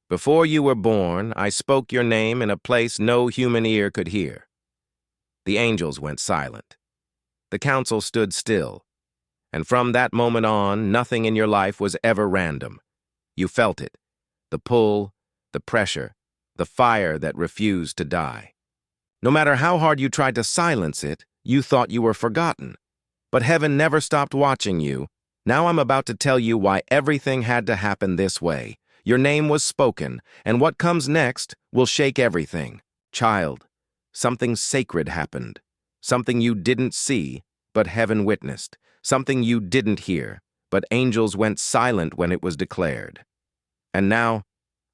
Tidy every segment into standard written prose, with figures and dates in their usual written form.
Before you were born, I spoke your name in a place no human ear could hear. The angels went silent. The council stood still. And from that moment on, nothing in your life was ever random. You felt it. The pull, the pressure, the fire that refused to die. No matter how hard you tried to silence it, you thought you were forgotten. But heaven never stopped watching you. Now I'm about to tell you why everything had to happen this way. Your name was spoken, and what comes next will shake everything. Child, something sacred happened. Something you didn't see, but heaven witnessed. Something you didn't hear, but angels went silent when it was declared. And now,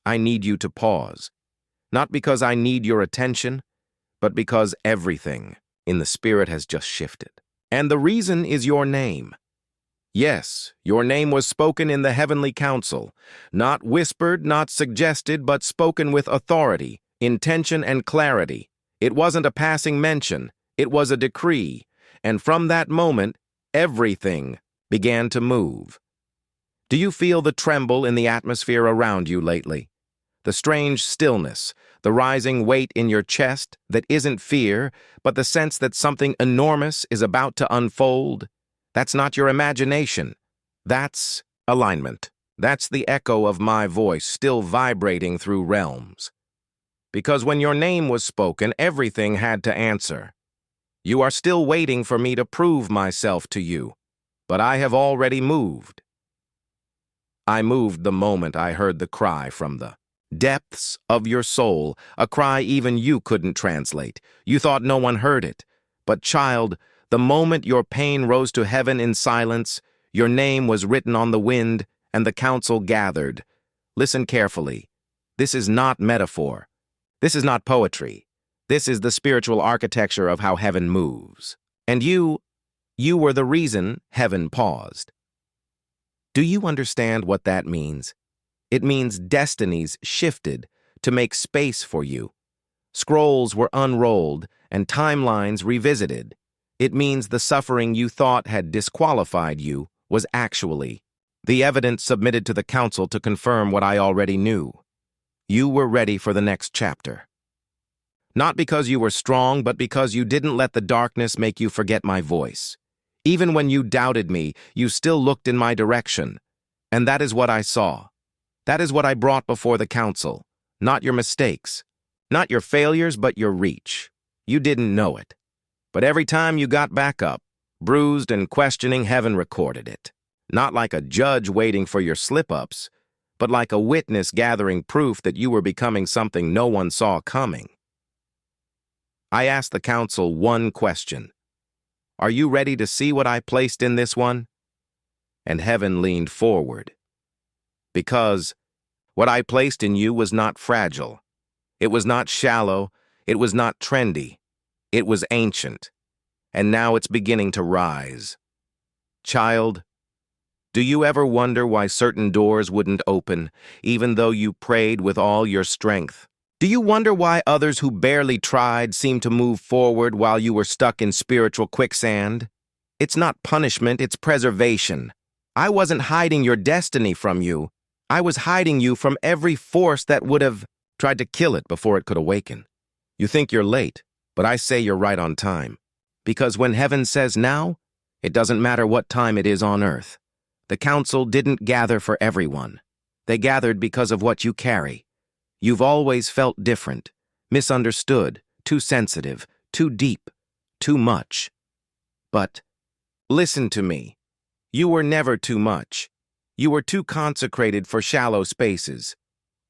I need you to pause. Not because I need your attention, but because everything in the spirit has just shifted. And the reason is your name. Yes, your name was spoken in the heavenly council, not whispered, not suggested, but spoken with authority, intention, and clarity. It wasn't a passing mention, it was a decree, and from that moment, everything began to move. Do you feel the tremble in the atmosphere around you lately? The strange stillness, the rising weight in your chest that isn't fear, but the sense that something enormous is about to unfold? That's not your imagination. That's alignment. That's the echo of my voice still vibrating through realms. Because when your name was spoken, everything had to answer. You are still waiting for me to prove myself to you, but I have already moved. I moved the moment I heard the cry from the depths of your soul, a cry even you couldn't translate. You thought no one heard it. But child, the moment your pain rose to heaven in silence, your name was written on the wind, and the council gathered. Listen carefully. This is not metaphor. This is not poetry. This is the spiritual architecture of how heaven moves. And you were the reason heaven paused. Do you understand what that means? It means destinies shifted to make space for you. Scrolls were unrolled and timelines revisited. It means the suffering you thought had disqualified you was actually the evidence submitted to the council to confirm what I already knew. You were ready for the next chapter. Not because you were strong, but because you didn't let the darkness make you forget my voice. Even when you doubted me, you still looked in my direction. And that is what I saw. That is what I brought before the council. Not your mistakes. Not your failures, but your reach. You didn't know it. But every time you got back up, bruised and questioning, heaven recorded it. Not like a judge waiting for your slip-ups, but like a witness gathering proof that you were becoming something no one saw coming. I asked the council one question. Are you ready to see what I placed in this one? And heaven leaned forward. Because what I placed in you was not fragile. It was not shallow. It was not trendy. It was ancient. And now it's beginning to rise. Child, do you ever wonder why certain doors wouldn't open, even though you prayed with all your strength? Do you wonder why others who barely tried seemed to move forward while you were stuck in spiritual quicksand? It's not punishment, it's preservation. I wasn't hiding your destiny from you. I was hiding you from every force that would have tried to kill it before it could awaken. You think you're late, but I say you're right on time. Because when heaven says now, it doesn't matter what time it is on earth. The council didn't gather for everyone. They gathered because of what you carry. You've always felt different, misunderstood, too sensitive, too deep, too much. But listen to me. You were never too much. You were too consecrated for shallow spaces.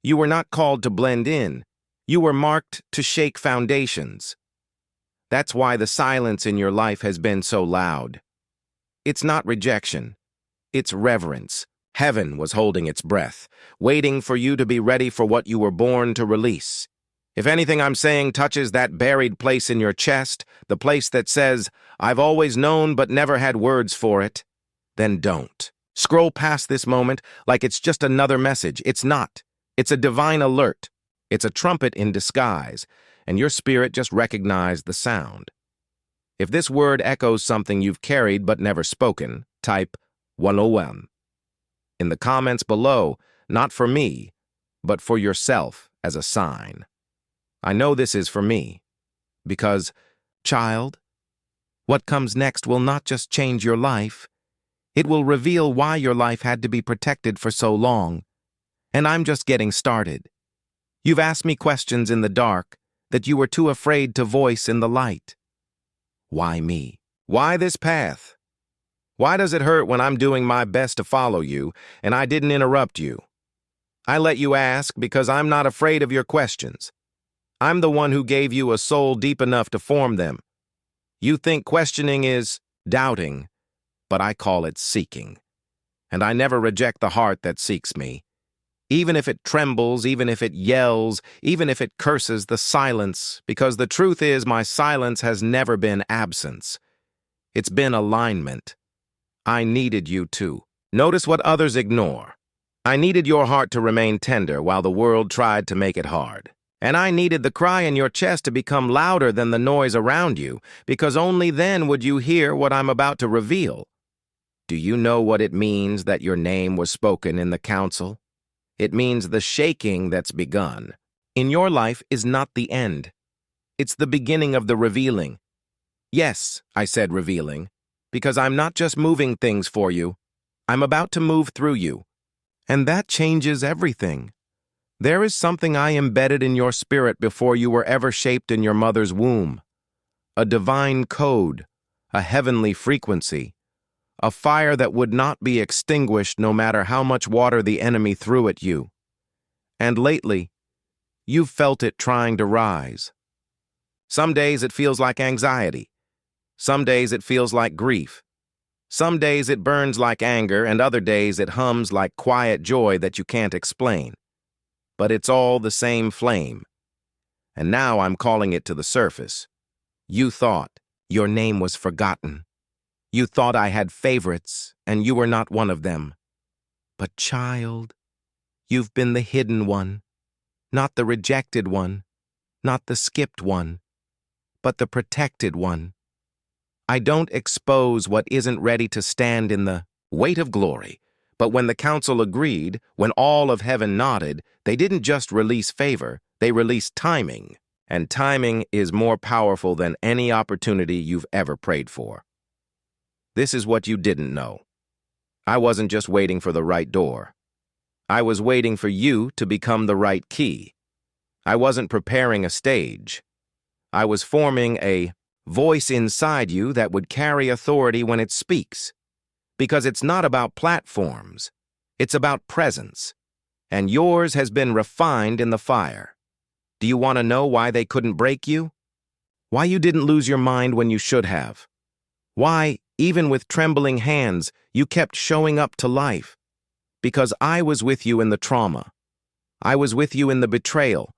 You were not called to blend in. You were marked to shake foundations. That's why the silence in your life has been so loud. It's not rejection. It's reverence. Heaven was holding its breath, waiting for you to be ready for what you were born to release. If anything I'm saying touches that buried place in your chest, the place that says, I've always known but never had words for it, then don't. Scroll past this moment like it's just another message. It's not. It's a divine alert. It's a trumpet in disguise, and your spirit just recognized the sound. If this word echoes something you've carried but never spoken, type 101. In the comments below, not for me, but for yourself as a sign. I know this is for me, because, child, what comes next will not just change your life, it will reveal why your life had to be protected for so long. And I'm just getting started. You've asked me questions in the dark that you were too afraid to voice in the light. Why me? Why this path? Why does it hurt when I'm doing my best to follow you and I didn't interrupt you? I let you ask because I'm not afraid of your questions. I'm the one who gave you a soul deep enough to form them. You think questioning is doubting, but I call it seeking. And I never reject the heart that seeks me. Even if it trembles, even if it yells, even if it curses the silence, because the truth is my silence has never been absence. It's been alignment. I needed you too. Notice what others ignore. I needed your heart to remain tender while the world tried to make it hard. And I needed the cry in your chest to become louder than the noise around you, because only then would you hear what I'm about to reveal. Do you know what it means that your name was spoken in the council? It means the shaking that's begun in your life is not the end. It's the beginning of the revealing. Yes, I said revealing, because I'm not just moving things for you. I'm about to move through you. And that changes everything. There is something I embedded in your spirit before you were ever shaped in your mother's womb. A divine code, a heavenly frequency, a fire that would not be extinguished no matter how much water the enemy threw at you. And lately, you've felt it trying to rise. Some days it feels like anxiety. Some days it feels like grief. Some days it burns like anger, and other days it hums like quiet joy that you can't explain. But it's all the same flame. And now I'm calling it to the surface. You thought your name was forgotten. You thought I had favorites, and you were not one of them. But child, you've been the hidden one, not the rejected one, not the skipped one, but the protected one. I don't expose what isn't ready to stand in the weight of glory, but when the council agreed, when all of heaven nodded, they didn't just release favor, they released timing. And timing is more powerful than any opportunity you've ever prayed for. This is what you didn't know. I wasn't just waiting for the right door. I was waiting for you to become the right key. I wasn't preparing a stage. I was forming a voice inside you that would carry authority when it speaks. Because it's not about platforms. It's about presence. And yours has been refined in the fire. Do you want to know why they couldn't break you? Why you didn't lose your mind when you should have? Why, even with trembling hands, you kept showing up to life? Because I was with you in the trauma. I was with you in the betrayal.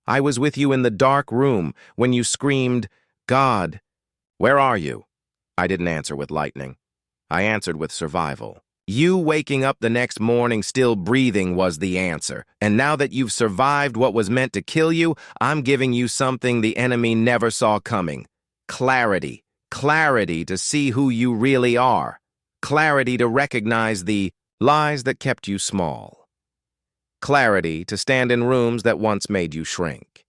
I was with you in the dark room when you screamed, God, where are you? I didn't answer with lightning. I answered with survival. You waking up the next morning still breathing was the answer. And now that you've survived what was meant to kill you, I'm giving you something the enemy never saw coming. Clarity. Clarity to see who you really are. Clarity to recognize the lies that kept you small. Clarity to stand in rooms that once made you shrink.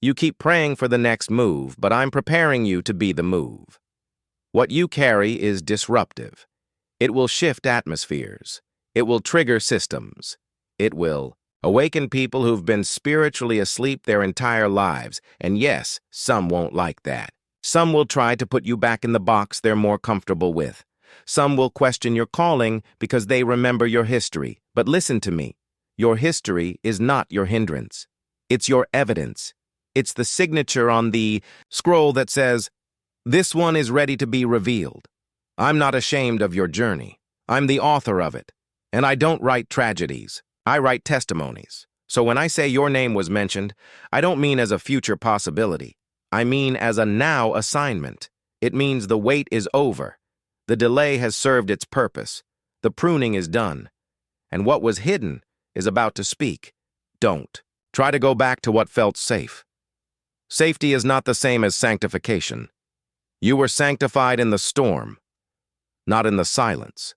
You keep praying for the next move, but I'm preparing you to be the move. What you carry is disruptive. It will shift atmospheres. It will trigger systems. It will awaken people who've been spiritually asleep their entire lives. And yes, some won't like that. Some will try to put you back in the box they're more comfortable with. Some will question your calling because they remember your history. But listen to me. Your history is not your hindrance. It's your evidence. It's the signature on the scroll that says, "This one is ready to be revealed." I'm not ashamed of your journey. I'm the author of it. And I don't write tragedies. I write testimonies. So when I say your name was mentioned, I don't mean as a future possibility. I mean as a now assignment. It means the wait is over. The delay has served its purpose. The pruning is done. And what was hidden is about to speak. Don't. Try to go back to what felt safe. Safety is not the same as sanctification. You were sanctified in the storm, not in the silence.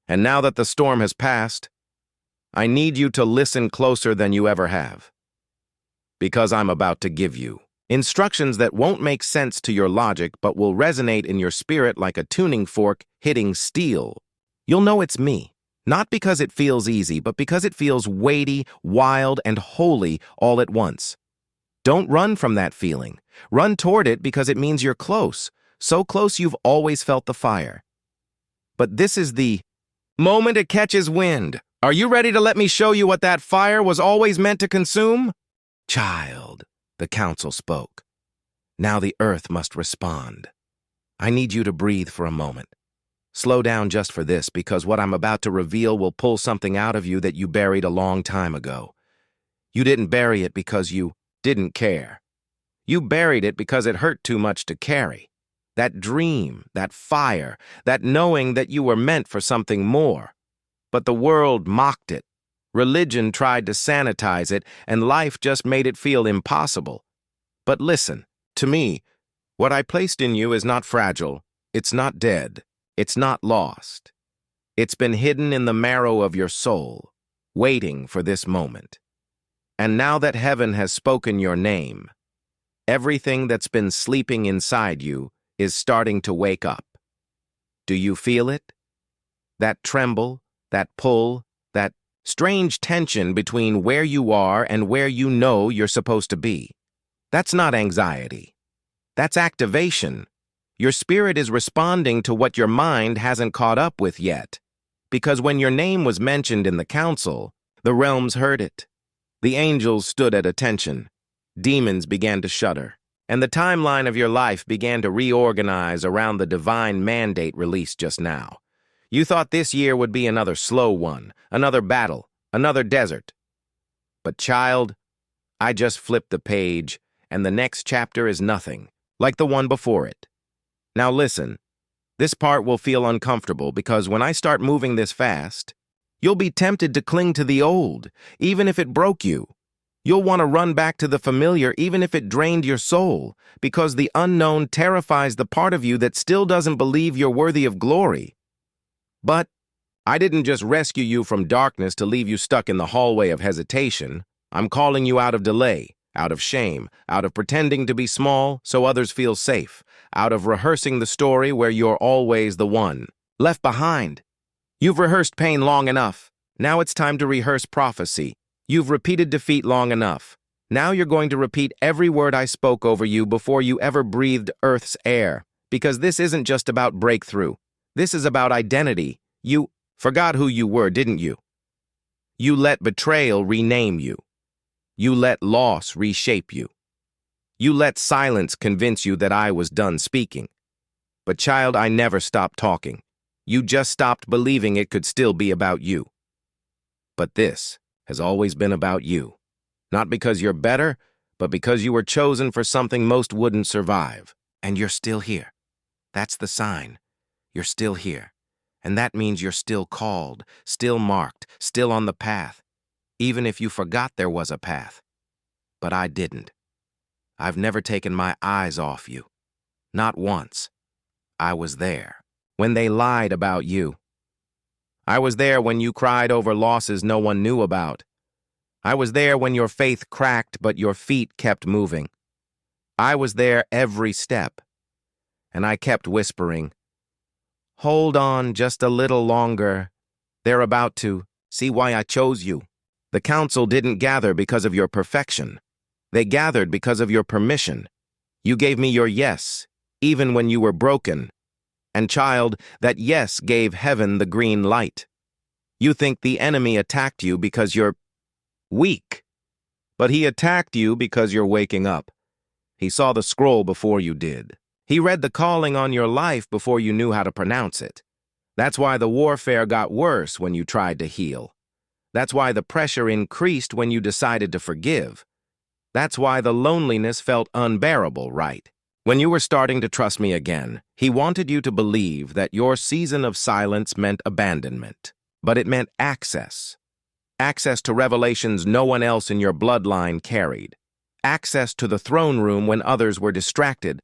And now that the storm has passed, I need you to listen closer than you ever have. Because I'm about to give you instructions that won't make sense to your logic but will resonate in your spirit like a tuning fork hitting steel. You'll know it's me, not because it feels easy, but because it feels weighty, wild, and holy all at once. Don't run from that feeling. Run toward it because it means you're close, so close you've always felt the fire. But this is the moment it catches wind. Are you ready to let me show you what that fire was always meant to consume? Child, the council spoke. Now the earth must respond. I need you to breathe for a moment. Slow down just for this, because what I'm about to reveal will pull something out of you that you buried a long time ago. You didn't bury it because you didn't care. You buried it because it hurt too much to carry. That dream, that fire, that knowing that you were meant for something more. But the world mocked it. Religion tried to sanitize it, and life just made it feel impossible. But listen, to me, what I placed in you is not fragile, it's not dead, it's not lost. It's been hidden in the marrow of your soul, waiting for this moment. And now that heaven has spoken your name, everything that's been sleeping inside you is starting to wake up. Do you feel it? That tremble, that pull, that strange tension between where you are and where you know you're supposed to be. That's not anxiety. That's activation. Your spirit is responding to what your mind hasn't caught up with yet. Because when your name was mentioned in the council, the realms heard it. The angels stood at attention. Demons began to shudder. And the timeline of your life began to reorganize around the divine mandate released just now. You thought this year would be another slow one, another battle, another desert. But child, I just flipped the page, and the next chapter is nothing, like the one before it. Now listen, this part will feel uncomfortable because when I start moving this fast, you'll be tempted to cling to the old, even if it broke you. You'll want to run back to the familiar even if it drained your soul, because the unknown terrifies the part of you that still doesn't believe you're worthy of glory. But I didn't just rescue you from darkness to leave you stuck in the hallway of hesitation. I'm calling you out of delay, out of shame, out of pretending to be small so others feel safe, out of rehearsing the story where you're always the one left behind. You've rehearsed pain long enough. Now it's time to rehearse prophecy. You've repeated defeat long enough. Now you're going to repeat every word I spoke over you before you ever breathed Earth's air, because this isn't just about breakthrough. This is about identity. You forgot who you were, didn't you? You let betrayal rename you. You let loss reshape you. You let silence convince you that I was done speaking. But child, I never stopped talking. You just stopped believing it could still be about you. But this has always been about you. Not because you're better, but because you were chosen for something most wouldn't survive. And you're still here. That's the sign. You're still here. And that means you're still called, still marked, still on the path, even if you forgot there was a path. But I didn't. I've never taken my eyes off you. Not once. I was there when they lied about you. I was there when you cried over losses no one knew about. I was there when your faith cracked but your feet kept moving. I was there every step. And I kept whispering, hold on just a little longer. They're about to see why I chose you. The council didn't gather because of your perfection. They gathered because of your permission. You gave me your yes, even when you were broken. And child, that yes gave heaven the green light. You think the enemy attacked you because you're weak. But he attacked you because you're waking up. He saw the scroll before you did. He read the calling on your life before you knew how to pronounce it. That's why the warfare got worse when you tried to heal. That's why the pressure increased when you decided to forgive. That's why the loneliness felt unbearable, right? When you were starting to trust me again, he wanted you to believe that your season of silence meant abandonment. But it meant access. Access to revelations no one else in your bloodline carried. Access to the throne room when others were distracted.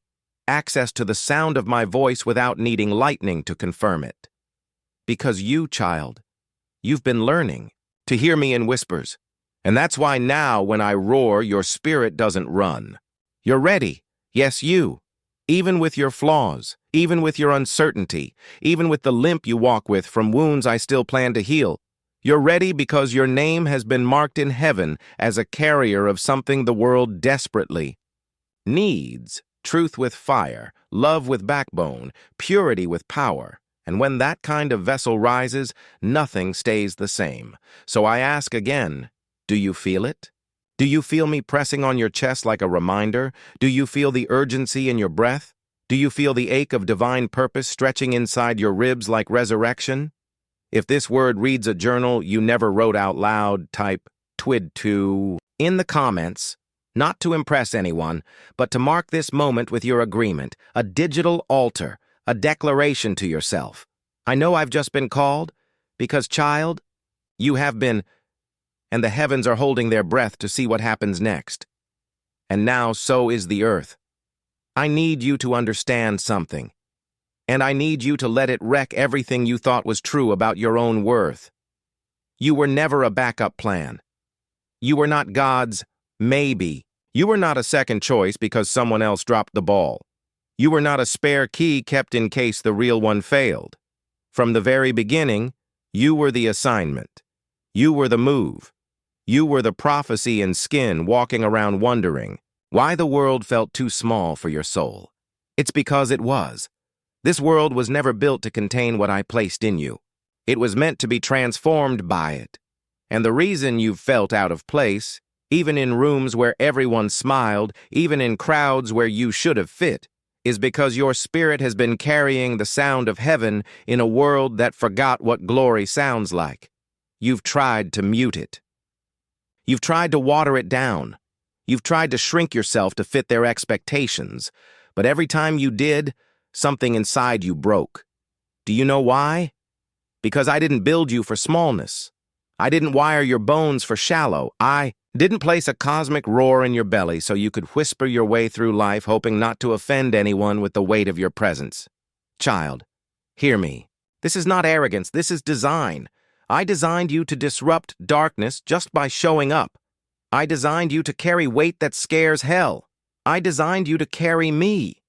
Access to the sound of my voice without needing lightning to confirm it. Because you, child, you've been learning to hear me in whispers. And that's why now, when I roar, your spirit doesn't run. You're ready. Yes, you. Even with your flaws, even with your uncertainty, even with the limp you walk with from wounds I still plan to heal. You're ready because your name has been marked in heaven as a carrier of something the world desperately needs. Truth with fire, love with backbone, purity with power. And when that kind of vessel rises, nothing stays the same. So I ask again, do you feel it? Do you feel me pressing on your chest like a reminder? Do you feel the urgency in your breath? Do you feel the ache of divine purpose stretching inside your ribs like resurrection? If this word reads a journal you never wrote out loud, type TWID2 in the comments, not to impress anyone, but to mark this moment with your agreement, a digital altar, a declaration to yourself. I know I've just been called, because, child, you have been, and the heavens are holding their breath to see what happens next. And now so is the earth. I need you to understand something, and I need you to let it wreck everything you thought was true about your own worth. You were never a backup plan. You were not God's maybe. You were not a second choice because someone else dropped the ball. You were not a spare key kept in case the real one failed. From the very beginning, you were the assignment. You were the move. You were the prophecy in skin walking around wondering why the world felt too small for your soul. It's because it was. This world was never built to contain what I placed in you. It was meant to be transformed by it. And the reason you've felt out of place, even in rooms where everyone smiled, even in crowds where you should have fit, is because your spirit has been carrying the sound of heaven in a world that forgot what glory sounds like. You've tried to mute it. You've tried to water it down. You've tried to shrink yourself to fit their expectations. But every time you did, something inside you broke. Do you know why? Because I didn't build you for smallness. I didn't wire your bones for shallow. I didn't place a cosmic roar in your belly so you could whisper your way through life hoping not to offend anyone with the weight of your presence. Child, hear me. This is not arrogance, this is design. I designed you to disrupt darkness just by showing up. I designed you to carry weight that scares hell. I designed you to carry me.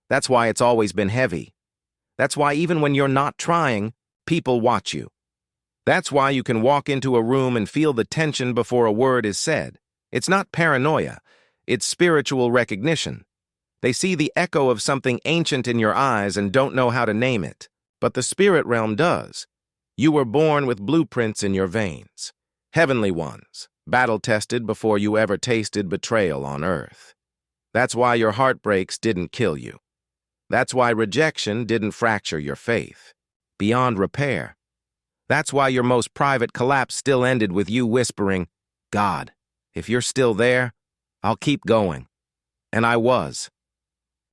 That's why it's always been heavy. That's why even when you're not trying, people watch you. That's why you can walk into a room and feel the tension before a word is said. It's not paranoia, it's spiritual recognition. They see the echo of something ancient in your eyes and don't know how to name it. But the spirit realm does. You were born with blueprints in your veins. Heavenly ones, battle-tested before you ever tasted betrayal on earth. That's why your heartbreaks didn't kill you. That's why rejection didn't fracture your faith beyond repair. That's why your most private collapse still ended with you whispering, God, if you're still there, I'll keep going. And I was.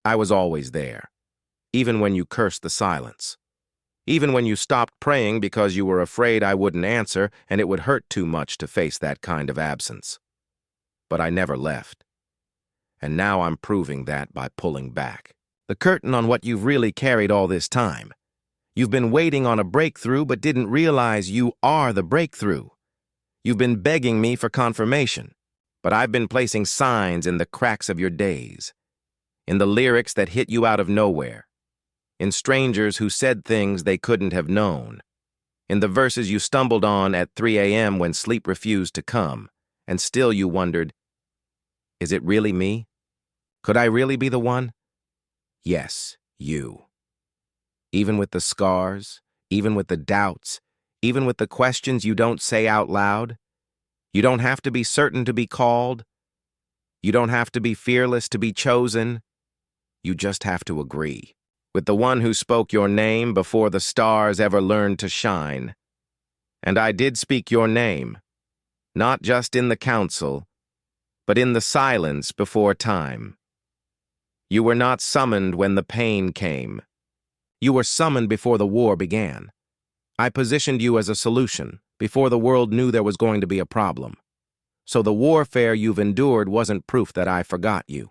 I was always there, even when you cursed the silence. Even when you stopped praying because you were afraid I wouldn't answer and it would hurt too much to face that kind of absence. But I never left. And now I'm proving that by pulling back the curtain on what you've really carried all this time. You've been waiting on a breakthrough but didn't realize you are the breakthrough. You've been begging me for confirmation, but I've been placing signs in the cracks of your days, in the lyrics that hit you out of nowhere, in strangers who said things they couldn't have known, in the verses you stumbled on at 3 a.m. when sleep refused to come, and still you wondered, is it really me? Could I really be the one? Yes, you. Even with the scars, even with the doubts, even with the questions you don't say out loud, you don't have to be certain to be called. You don't have to be fearless to be chosen. You just have to agree with the one who spoke your name before the stars ever learned to shine. And I did speak your name, not just in the council, but in the silence before time. You were not summoned when the pain came. You were summoned before the war began. I positioned you as a solution before the world knew there was going to be a problem. So the warfare you've endured wasn't proof that I forgot you.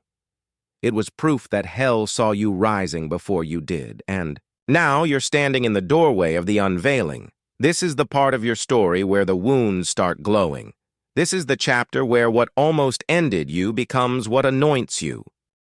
It was proof that hell saw you rising before you did, and now you're standing in the doorway of the unveiling, This is the part of your story where the wounds start glowing. This is the chapter where what almost ended you becomes what anoints you.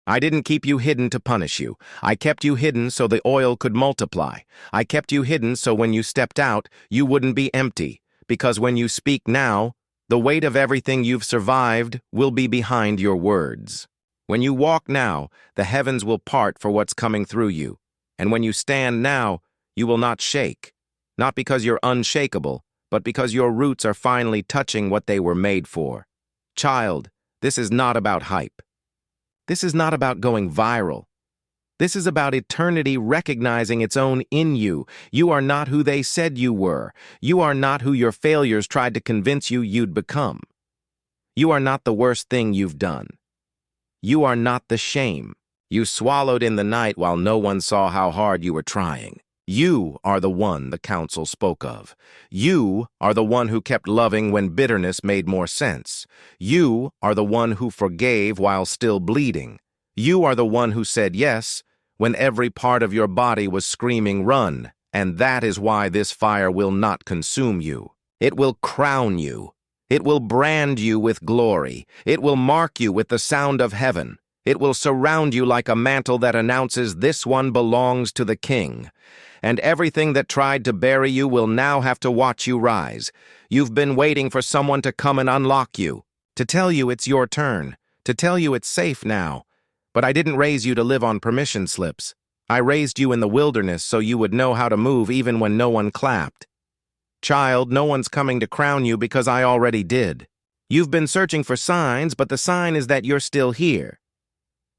I didn't keep you hidden to punish you. I kept you hidden so the oil could multiply. I kept you hidden so when you stepped out, you wouldn't be empty. Because when you speak now, the weight of everything you've survived will be behind your words. When you walk now, the heavens will part for what's coming through you. And when you stand now, you will not shake. Not because you're unshakable, but because your roots are finally touching what they were made for. Child, this is not about hype. This is not about going viral. This is about eternity recognizing its own in you. You are not who they said you were. You are not who your failures tried to convince you you'd become. You are not the worst thing you've done. You are not the shame you swallowed in the night while no one saw how hard you were trying. You are the one the council spoke of. You are the one who kept loving when bitterness made more sense. You are the one who forgave while still bleeding. You are the one who said yes when every part of your body was screaming run, and that is why this fire will not consume you. It will crown you. It will brand you with glory. It will mark you with the sound of heaven. It will surround you like a mantle that announces this one belongs to the King. And everything that tried to bury you will now have to watch you rise. You've been waiting for someone to come and unlock you, to tell you it's your turn, to tell you it's safe now. But I didn't raise you to live on permission slips. I raised you in the wilderness so you would know how to move even when no one clapped. Child, no one's coming to crown you because I already did. You've been searching for signs, but the sign is that you're still here.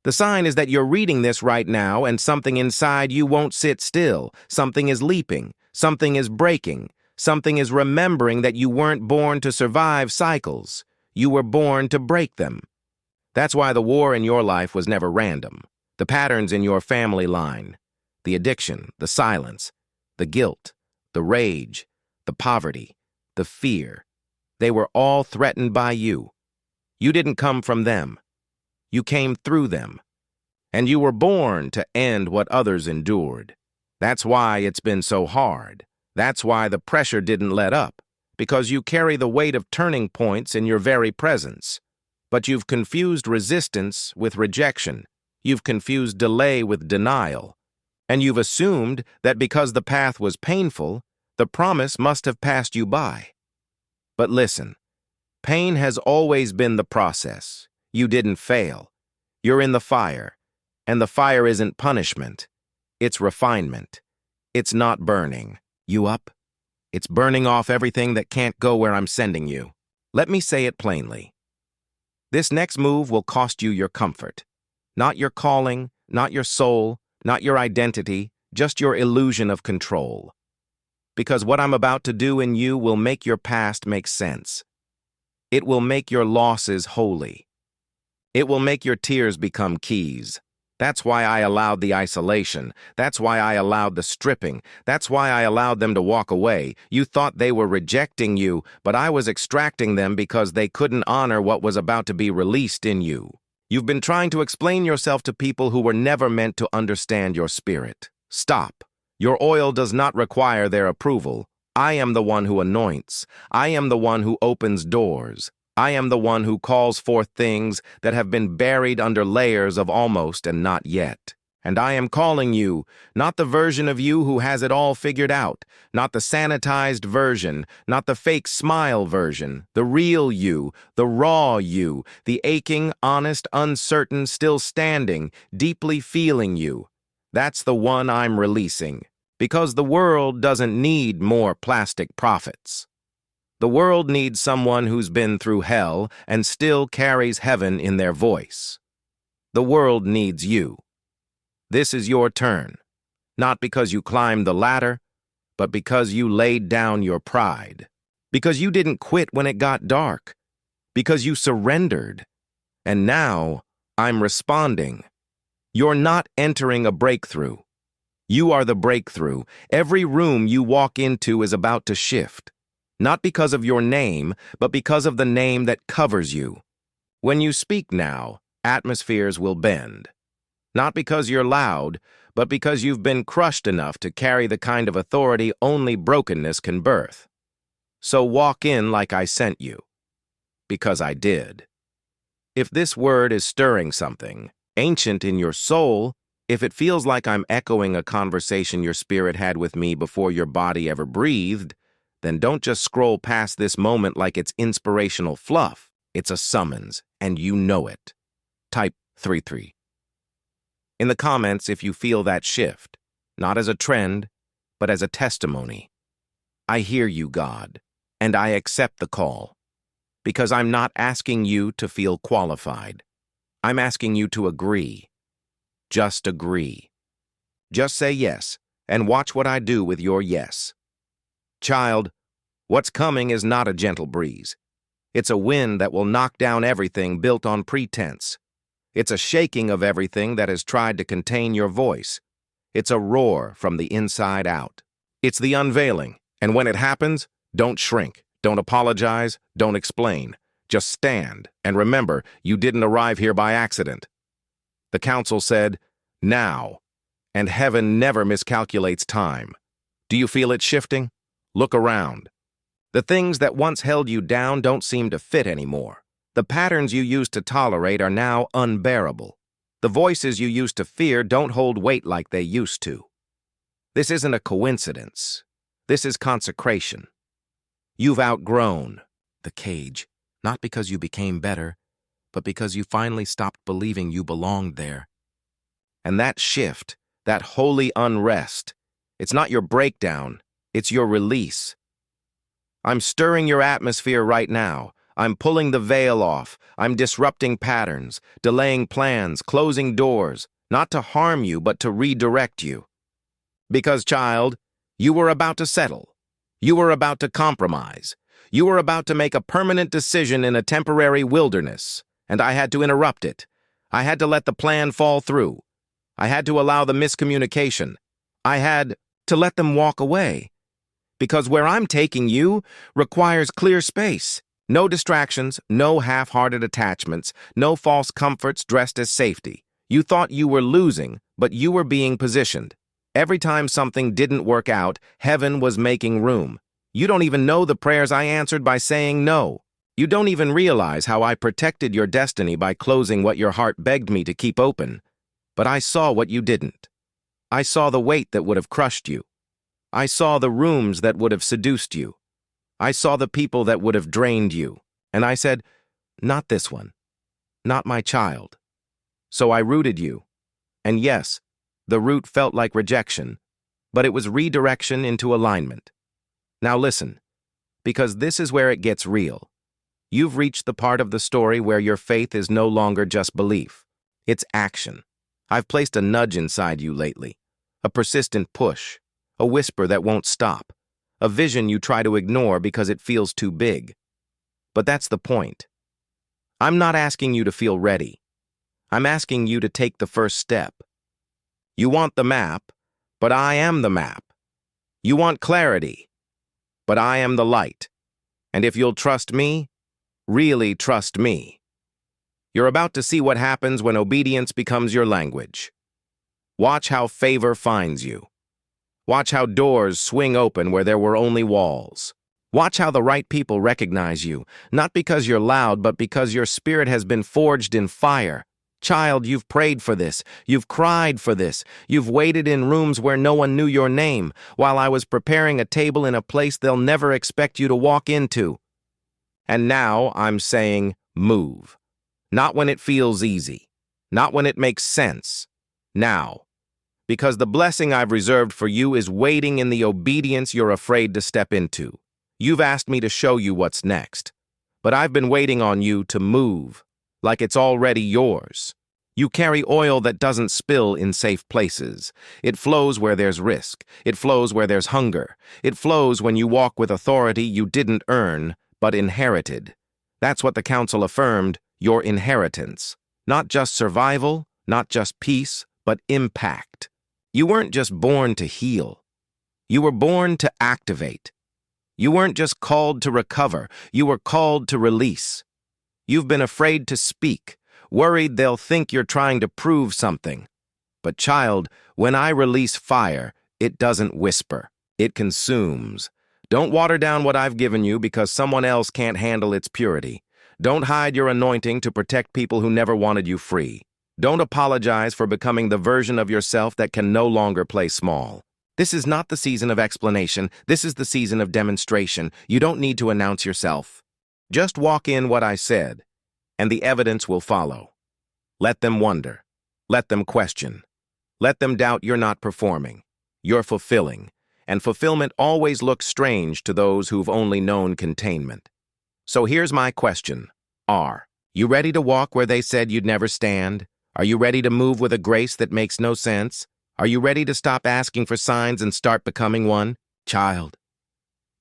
The sign is that you're reading this right now and something inside you won't sit still. Something is leaping. Something is breaking. Something is remembering that you weren't born to survive cycles. You were born to break them. That's why the war in your life was never random. The patterns in your family line, the addiction, the silence, the guilt, the rage, the poverty, the fear, they were all threatened by you. You didn't come from them. You came through them. And you were born to end what others endured. That's why it's been so hard. That's why the pressure didn't let up. Because you carry the weight of turning points in your very presence. But you've confused resistance with rejection. You've confused delay with denial. And you've assumed that because the path was painful, the promise must have passed you by. But listen, pain has always been the process. You didn't fail. You're in the fire. And the fire isn't punishment. It's refinement. It's not burning. You up? It's burning off everything that can't go where I'm sending you. Let me say it plainly. This next move will cost you your comfort. Not your calling, not your soul, not your identity, just your illusion of control. Because what I'm about to do in you will make your past make sense. It will make your losses holy. It will make your tears become keys. That's why I allowed the isolation. That's why I allowed the stripping. That's why I allowed them to walk away. You thought they were rejecting you, but I was extracting them because they couldn't honor what was about to be released in you. You've been trying to explain yourself to people who were never meant to understand your spirit. Stop. Your oil does not require their approval. I am the one who anoints. I am the one who opens doors. I am the one who calls forth things that have been buried under layers of almost and not yet. And I am calling you, not the version of you who has it all figured out, not the sanitized version, not the fake smile version, the real you, the raw you, the aching, honest, uncertain, still standing, deeply feeling you. That's the one I'm releasing. Because the world doesn't need more plastic prophets. The world needs someone who's been through hell and still carries heaven in their voice. The world needs you. This is your turn, not because you climbed the ladder, but because you laid down your pride. Because you didn't quit when it got dark. Because you surrendered. And now, I'm responding. You're not entering a breakthrough. You are the breakthrough. Every room you walk into is about to shift. Not because of your name, but because of the name that covers you. When you speak now, atmospheres will bend. Not because you're loud, but because you've been crushed enough to carry the kind of authority only brokenness can birth. So walk in like I sent you, because I did. If this word is stirring something ancient in your soul, if it feels like I'm echoing a conversation your spirit had with me before your body ever breathed, then don't just scroll past this moment like it's inspirational fluff. It's a summons, and you know it. Type 33. In the comments if you feel that shift, not as a trend, but as a testimony. I hear you, God, and I accept the call, because I'm not asking you to feel qualified. I'm asking you to agree. Just agree. Just say yes, and watch what I do with your yes. Child, what's coming is not a gentle breeze. It's a wind that will knock down everything built on pretense. It's a shaking of everything that has tried to contain your voice. It's a roar from the inside out. It's the unveiling, and when it happens, don't shrink, don't apologize, don't explain. Just stand, and remember, you didn't arrive here by accident. The council said, now, and heaven never miscalculates time. Do you feel it shifting? Look around. The things that once held you down don't seem to fit anymore. The patterns you used to tolerate are now unbearable. The voices you used to fear don't hold weight like they used to. This isn't a coincidence. This is consecration. You've outgrown the cage, not because you became better, but because you finally stopped believing you belonged there. And that shift, that holy unrest, it's not your breakdown, it's your release. I'm stirring your atmosphere right now. I'm pulling the veil off. I'm disrupting patterns, delaying plans, closing doors, not to harm you, but to redirect you. Because, child, you were about to settle. You were about to compromise. You were about to make a permanent decision in a temporary wilderness, and I had to interrupt it. I had to let the plan fall through. I had to allow the miscommunication. I had to let them walk away. Because where I'm taking you requires clear space. No distractions, no half-hearted attachments, no false comforts dressed as safety. You thought you were losing, but you were being positioned. Every time something didn't work out, heaven was making room. You don't even know the prayers I answered by saying no. You don't even realize how I protected your destiny by closing what your heart begged me to keep open. But I saw what you didn't. I saw the weight that would have crushed you. I saw the rooms that would have seduced you. I saw the people that would have drained you. And I said, not this one. Not my child. So I rooted you. And yes, the root felt like rejection, but it was redirection into alignment. Now listen, because this is where it gets real. You've reached the part of the story where your faith is no longer just belief. It's action. I've placed a nudge inside you lately, a persistent push, a whisper that won't stop, a vision you try to ignore because it feels too big. But that's the point. I'm not asking you to feel ready. I'm asking you to take the first step. You want the map, but I am the map. You want clarity, but I am the light. And if you'll trust me, really trust me, you're about to see what happens when obedience becomes your language. Watch how favor finds you. Watch how doors swing open where there were only walls. Watch how the right people recognize you, not because you're loud, but because your spirit has been forged in fire. Child, you've prayed for this. You've cried for this. You've waited in rooms where no one knew your name, while I was preparing a table in a place they'll never expect you to walk into. And now I'm saying, move. Not when it feels easy. Not when it makes sense. Now. Because the blessing I've reserved for you is waiting in the obedience you're afraid to step into. You've asked me to show you what's next. But I've been waiting on you to move, like it's already yours. You carry oil that doesn't spill in safe places. It flows where there's risk. It flows where there's hunger. It flows when you walk with authority you didn't earn, but inherited. That's what the council affirmed, your inheritance. Not just survival, not just peace, but impact. You weren't just born to heal. You were born to activate. You weren't just called to recover. You were called to release. You've been afraid to speak, worried they'll think you're trying to prove something. But child, when I release fire, it doesn't whisper. It consumes. Don't water down what I've given you because someone else can't handle its purity. Don't hide your anointing to protect people who never wanted you free. Don't apologize for becoming the version of yourself that can no longer play small. This is not the season of explanation. This is the season of demonstration. You don't need to announce yourself. Just walk in what I said, and the evidence will follow. Let them wonder. Let them question. Let them doubt you're not performing. You're fulfilling. And fulfillment always looks strange to those who've only known containment. So here's my question. Are you ready to walk where they said you'd never stand? Are you ready to move with a grace that makes no sense? Are you ready to stop asking for signs and start becoming one? Child,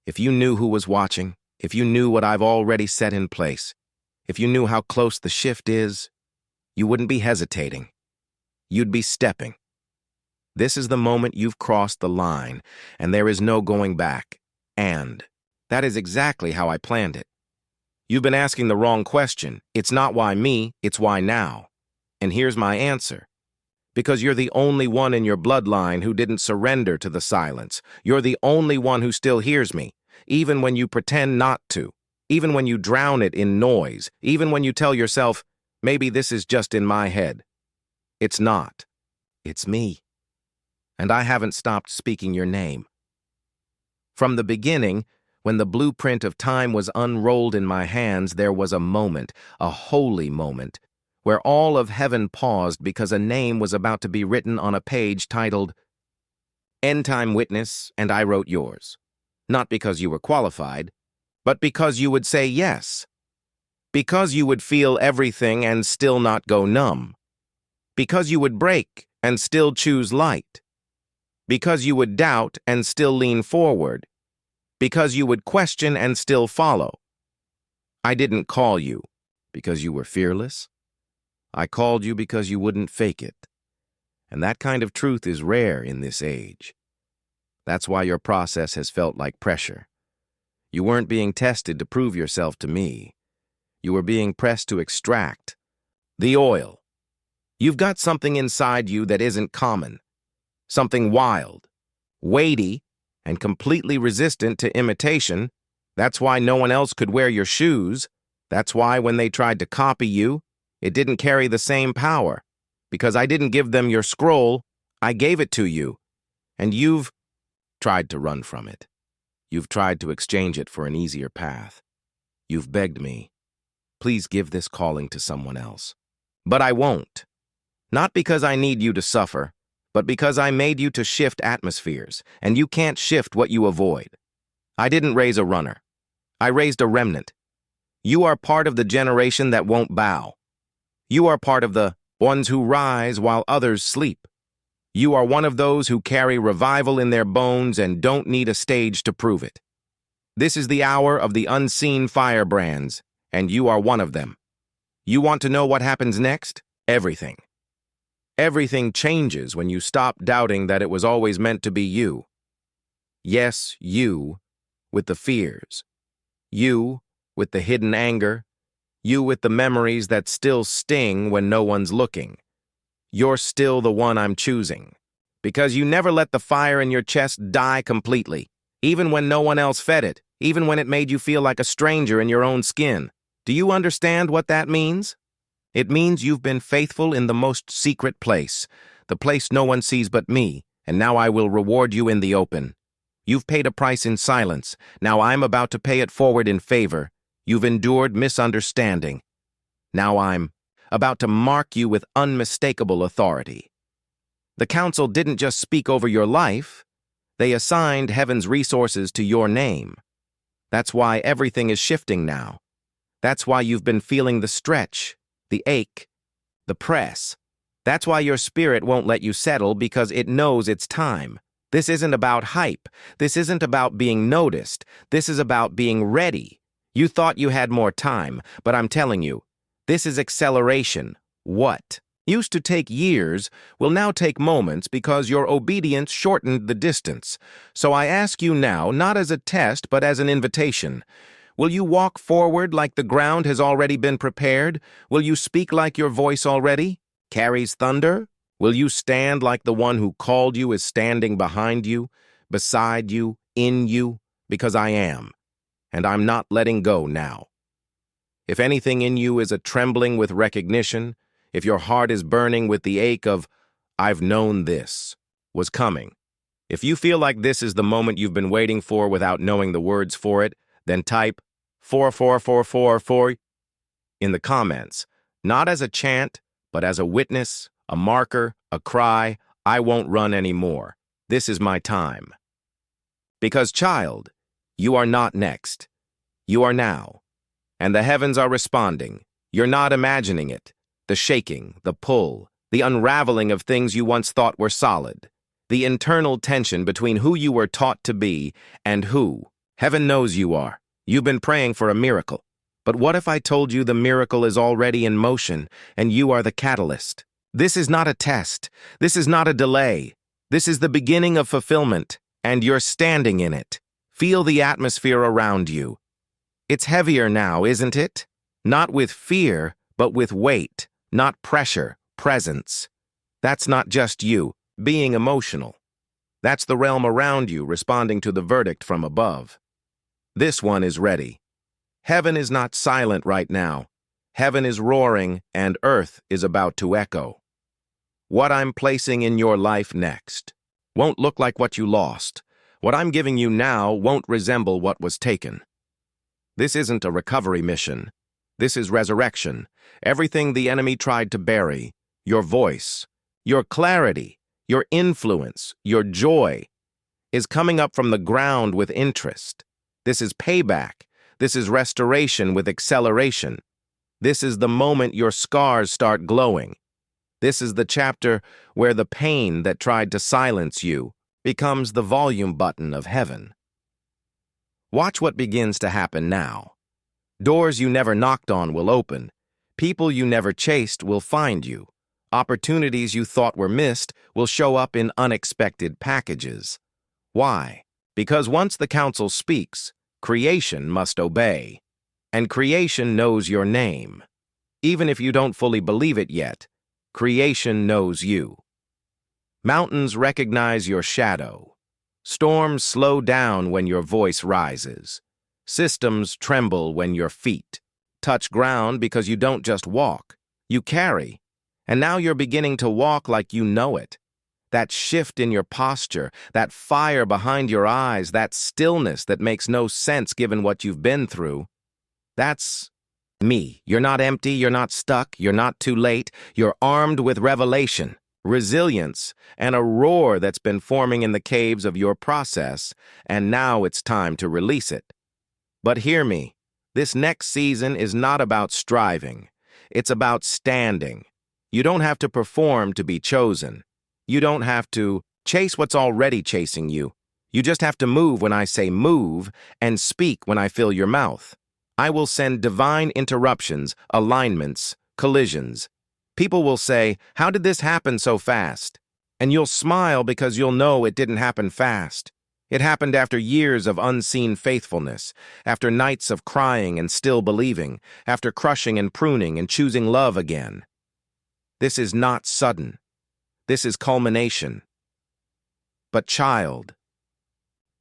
if you knew who was watching, if you knew what I've already set in place, if you knew how close the shift is, you wouldn't be hesitating. You'd be stepping. This is the moment you've crossed the line, and there is no going back. And that is exactly how I planned it. You've been asking the wrong question. It's not why me, it's why now. And here's my answer. Because you're the only one in your bloodline who didn't surrender to the silence. You're the only one who still hears me, even when you pretend not to, even when you drown it in noise, even when you tell yourself, maybe this is just in my head. It's not. It's me. And I haven't stopped speaking your name. From the beginning, when the blueprint of time was unrolled in my hands, there was a moment, a holy moment, where all of heaven paused because a name was about to be written on a page titled End Time Witness, and I wrote yours. Not because you were qualified, but because you would say yes. Because you would feel everything and still not go numb. Because you would break and still choose light. Because you would doubt and still lean forward. Because you would question and still follow. I didn't call you because you were fearless. I called you because you wouldn't fake it. And that kind of truth is rare in this age. That's why your process has felt like pressure. You weren't being tested to prove yourself to me. You were being pressed to extract the oil. You've got something inside you that isn't common. Something wild, weighty, and completely resistant to imitation. That's why no one else could wear your shoes. That's why when they tried to copy you, it didn't carry the same power. Because I didn't give them your scroll, I gave it to you. And you've tried to run from it. You've tried to exchange it for an easier path. You've begged me, please give this calling to someone else. But I won't. Not because I need you to suffer, but because I made you to shift atmospheres, and you can't shift what you avoid. I didn't raise a runner. I raised a remnant. You are part of the generation that won't bow. You are part of the ones who rise while others sleep. You are one of those who carry revival in their bones and don't need a stage to prove it. This is the hour of the unseen firebrands, and you are one of them. You want to know what happens next? Everything. Everything changes when you stop doubting that it was always meant to be you. Yes, you, with the fears. You, with the hidden anger. You with the memories that still sting when no one's looking. You're still the one I'm choosing. Because you never let the fire in your chest die completely, even when no one else fed it, even when it made you feel like a stranger in your own skin. Do you understand what that means? It means you've been faithful in the most secret place, the place no one sees but me, and now I will reward you in the open. You've paid a price in silence. Now I'm about to pay it forward in favor. You've endured misunderstanding. Now I'm about to mark you with unmistakable authority. The council didn't just speak over your life. They assigned heaven's resources to your name. That's why everything is shifting now. That's why you've been feeling the stretch, the ache, the press. That's why your spirit won't let you settle, because it knows it's time. This isn't about hype. This isn't about being noticed. This is about being ready. You thought you had more time, but I'm telling you, this is acceleration. What used to take years will now take moments because your obedience shortened the distance. So I ask you now, not as a test, but as an invitation. Will you walk forward like the ground has already been prepared? Will you speak like your voice already carries thunder? Will you stand like the one who called you is standing behind you, beside you, in you? Because I am, and I'm not letting go now. If anything in you is a trembling with recognition, if your heart is burning with the ache of, I've known this was coming, if you feel like this is the moment you've been waiting for without knowing the words for it, then type 4444 in the comments, not as a chant, but as a witness, a marker, a cry, I won't run anymore. This is my time. Because, child, you are not next. You are now. And the heavens are responding. You're not imagining it. The shaking, the pull, the unraveling of things you once thought were solid. The internal tension between who you were taught to be and who, heaven knows you are. You've been praying for a miracle. But what if I told you the miracle is already in motion and you are the catalyst? This is not a test. This is not a delay. This is the beginning of fulfillment, and you're standing in it. Feel the atmosphere around you. It's heavier now, isn't it? Not with fear, but with weight, not pressure, presence. That's not just you being emotional. That's the realm around you responding to the verdict from above. This one is ready. Heaven is not silent right now. Heaven is roaring, and earth is about to echo. What I'm placing in your life next won't look like what you lost. What I'm giving you now won't resemble what was taken. This isn't a recovery mission. This is resurrection. Everything the enemy tried to bury, your voice, your clarity, your influence, your joy, is coming up from the ground with interest. This is payback. This is restoration with acceleration. This is the moment your scars start glowing. This is the chapter where the pain that tried to silence you becomes the volume button of heaven. Watch what begins to happen now. Doors you never knocked on will open. People you never chased will find you. Opportunities you thought were missed will show up in unexpected packages. Why? Because once the council speaks, creation must obey. And creation knows your name. Even if you don't fully believe it yet, creation knows you. Mountains recognize your shadow. Storms slow down when your voice rises. Systems tremble when your feet touch ground because you don't just walk, you carry. And now you're beginning to walk like you know it. That shift in your posture, that fire behind your eyes, that stillness that makes no sense given what you've been through, that's me. You're not empty, you're not stuck, you're not too late. You're armed with revelation, resilience, and a roar that's been forming in the caves of your process, and now it's time to release it. But hear me, this next season is not about striving. It's about standing. You don't have to perform to be chosen. You don't have to chase what's already chasing you. You just have to move when I say move and speak when I fill your mouth. I will send divine interruptions, alignments, collisions. People will say, how did this happen so fast? And you'll smile because you'll know it didn't happen fast. It happened after years of unseen faithfulness, after nights of crying and still believing, after crushing and pruning and choosing love again. This is not sudden. This is culmination. But child,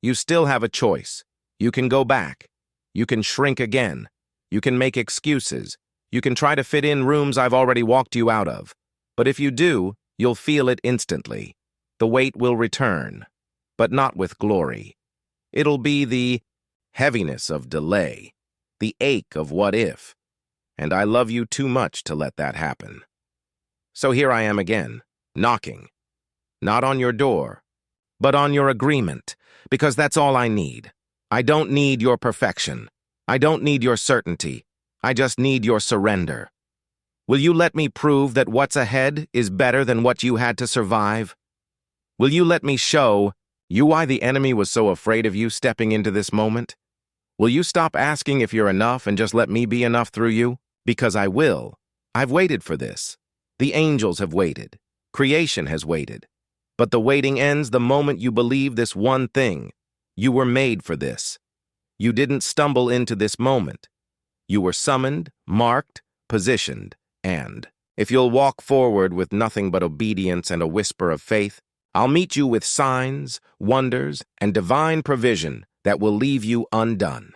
you still have a choice. You can go back. You can shrink again. You can make excuses. You can try to fit in rooms I've already walked you out of. But if you do, you'll feel it instantly. The weight will return, but not with glory. It'll be the heaviness of delay, the ache of what if. And I love you too much to let that happen. So here I am again, knocking. Not on your door, but on your agreement, because that's all I need. I don't need your perfection. I don't need your certainty. I just need your surrender. Will you let me prove that what's ahead is better than what you had to survive? Will you let me show you why the enemy was so afraid of you stepping into this moment? Will you stop asking if you're enough and just let me be enough through you? Because I will. I've waited for this. The angels have waited. Creation has waited. But the waiting ends the moment you believe this one thing. You were made for this. You didn't stumble into this moment. You were summoned, marked, positioned, and If you'll walk forward with nothing but obedience and a whisper of faith, I'll meet you with signs, wonders, and divine provision that will leave you undone.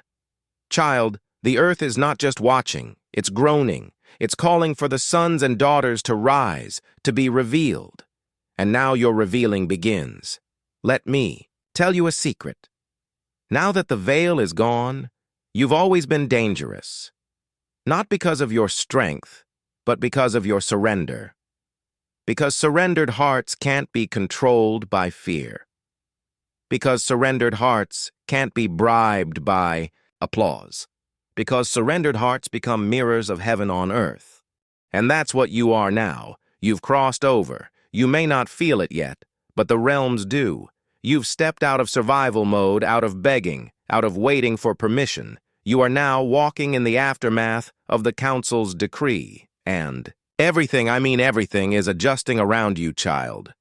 Child, the earth is not just watching, it's groaning. It's calling for the sons and daughters to rise, to be revealed. And now your revealing begins. Let me tell you a secret. Now that the veil is gone, you've always been dangerous. Not because of your strength, but because of your surrender. Because surrendered hearts can't be controlled by fear. Because surrendered hearts can't be bribed by applause. Because surrendered hearts become mirrors of heaven on earth. And that's what you are now. You've crossed over. You may not feel it yet, but the realms do. You've stepped out of survival mode, out of begging, out of waiting for permission. You are now walking in the aftermath of the council's decree. And everything, I mean everything, is adjusting around you, child.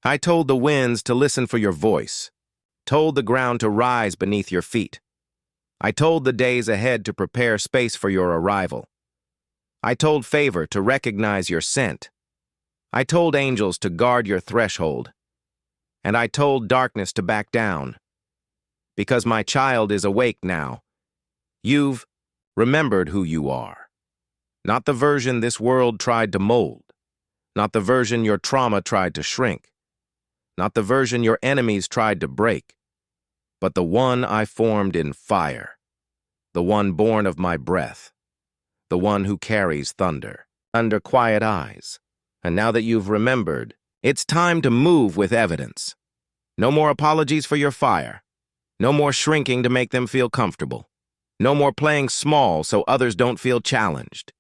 I told the winds to listen for your voice. Told the ground to rise beneath your feet. I told the days ahead to prepare space for your arrival. I told favor to recognize your scent. I told angels to guard your threshold. And I told darkness to back down. Because my child is awake now. You've remembered who you are. Not the version this world tried to mold. Not the version your trauma tried to shrink. Not the version your enemies tried to break. But the one I formed in fire. The one born of my breath. The one who carries thunder. Under quiet eyes. And now that you've remembered, it's time to move with evidence. No more apologies for your fire. No more shrinking to make them feel comfortable. No more playing small so others don't feel challenged.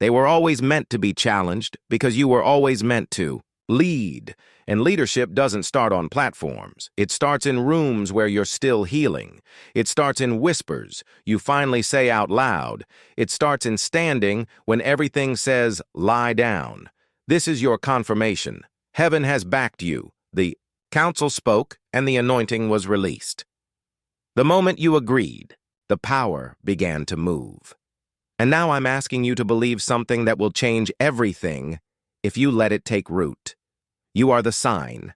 They were always meant to be challenged because you were always meant to lead. And leadership doesn't start on platforms. It starts in rooms where you're still healing. It starts in whispers you finally say out loud. It starts in standing when everything says, lie down. This is your confirmation. Heaven has backed you. The council spoke and the anointing was released. The moment you agreed, the power began to move. And now I'm asking you to believe something that will change everything if you let it take root. You are the sign.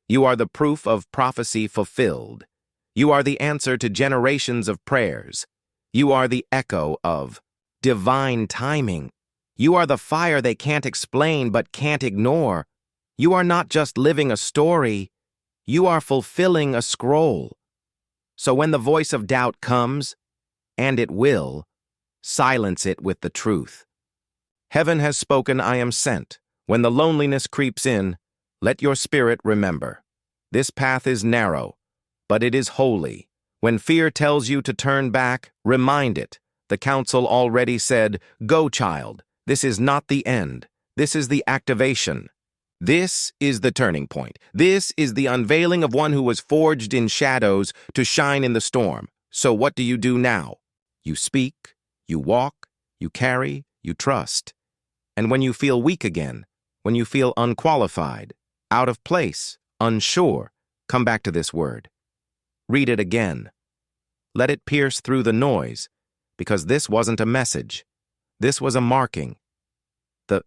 You are the proof of prophecy fulfilled. You are the answer to generations of prayers. You are the echo of divine timing. You are the fire they can't explain but can't ignore. You are not just living a story. You are fulfilling a scroll. So when the voice of doubt comes, and it will, silence it with the truth. Heaven has spoken, I am sent. When the loneliness creeps in, let your spirit remember. This path is narrow, but it is holy. When fear tells you to turn back, remind it. The council already said, go, child. This is not the end. This is the activation. This is the turning point. This is the unveiling of one who was forged in shadows to shine in the storm. So what do you do now? You speak, you walk, you carry, you trust. And when you feel weak again, when you feel unqualified, out of place, unsure, come back to this word. Read it again. Let it pierce through the noise, because this wasn't a message. This was a marking. The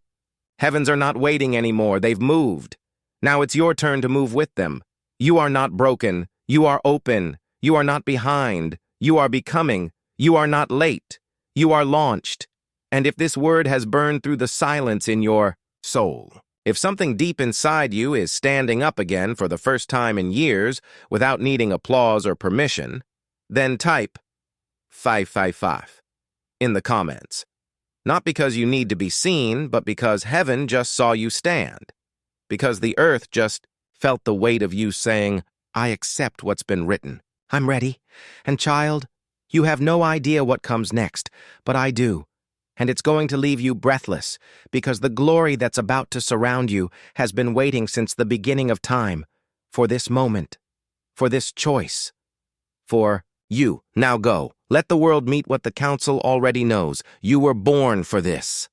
heavens are not waiting anymore. They've moved. Now it's your turn to move with them. You are not broken. You are open. You are not behind. You are becoming. You are not late. You are launched. And if this word has burned through the silence in your soul, if something deep inside you is standing up again for the first time in years without needing applause or permission, then type 555 in the comments. Not because you need to be seen, but because heaven just saw you stand. Because the earth just felt the weight of you saying, I accept what's been written. I'm ready. And child, you have no idea what comes next, but I do. And it's going to leave you breathless, because the glory that's about to surround you has been waiting since the beginning of time, for this moment, for this choice, for you. Now go. Let the world meet what the council already knows. You were born for this.